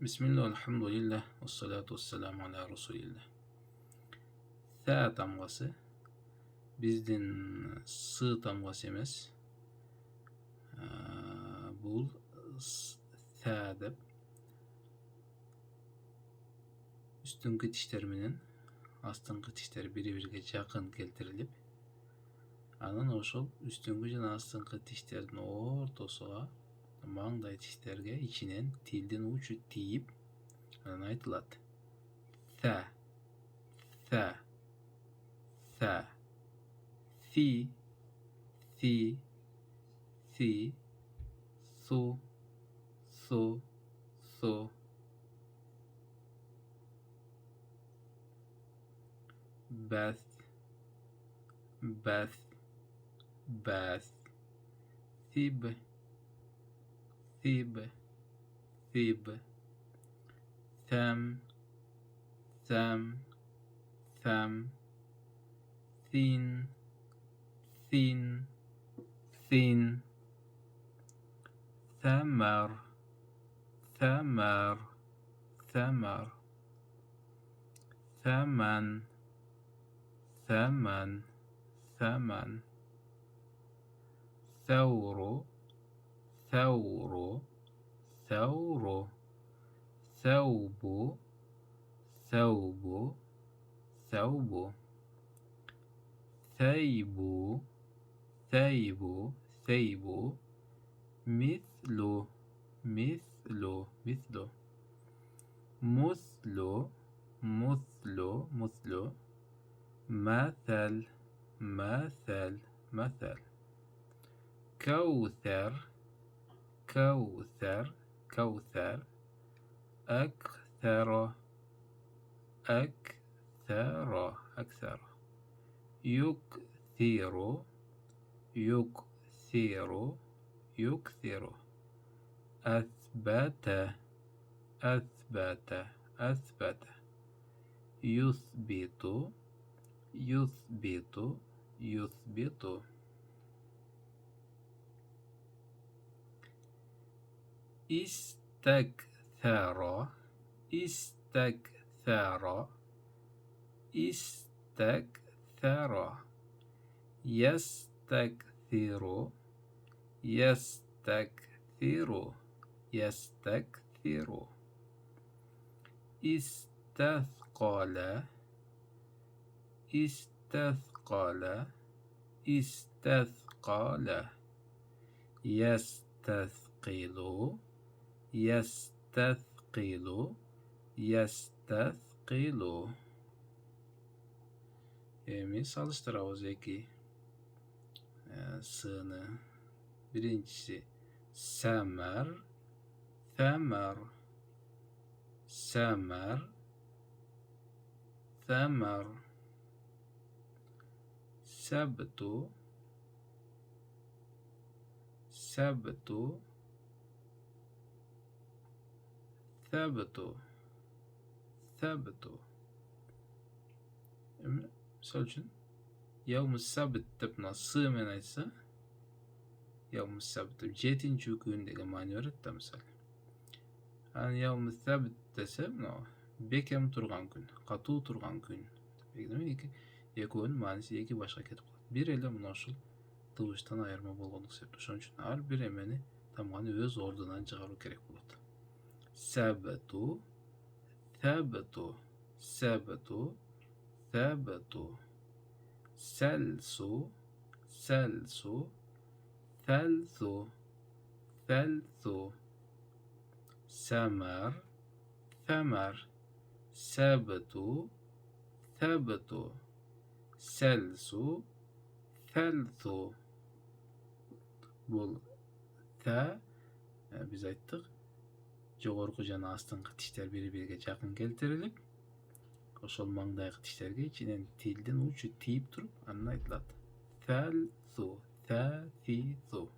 Bismillah, elhamdülillah, ve salatu ve selamu ala Resulillah. Tha tamgası bizden sı tamgası emas. Bul tha dep üstünkü tişler menen astynkı tişler biri-biriге jakyn keltirilip, anan oşol üstünkü jana astynkı tişlerдин ortosuga mаңдай tişlerge içinen tilden uçu tiyip anan aytylat. Tha, tha, tha, thi, thi, thi, thu, thu, thu, bath, bath, bath, thib, thib, thib, tham, tham, tham, thin, thin, thin, thamar, thamar, thamar, thaman, thaman, thaman, thawru, thawru, thawru, thawbu, thawbu, thawbu, thaybu, thaybu, thaybu, mithlu, mithlu, mithlu, muthlu, muthlu, muthlu, mathal, mathal, mathal, كوثر كوثر كوثر أكثر أكثر أكثر يكثر يكثر يكثر أثبت أثبت أثبت يثبت يثبت يثبت استكثر استكثر استكثر يستكثر يستكثر يستكثر استثقل استثقل استثقل يستثقل يستثقل يستثقل. Salıştırabız eki sığını. Birincisi semer, semer, semer, semer, sebtu, sebtu, sebtu, sebtu. Misal üçün yevm-i sabt dep sığ men aytsa, yevm-i sabt dep 7-nji gündegi many öret da misal. Hani yevm-i sabt desem, bekem turgan gün, katuu turgan gün. Ekönün manisi eki başka ketip kalat. Bir ele muna uşul tıbıştan ayırma bolgonluk sebep. Şoň üçin har bir emeni tamany öz ordundan çıgarуу kerek bolat. Sabtu, sabtu, sabtu, sabtu, selsu, selsu, thelsu, thelsu, samar, samar, sabtu, sabtu, selsu, thelsu. Bul tha biz ayttık. Jogorku jana astynkı tişler biri-biriге jakyn keltirilip, oşol mаңдайкы tişlerge içinen tilden uçu tiyip turup, anan aytylat. Thelsu, tha, thi, thu.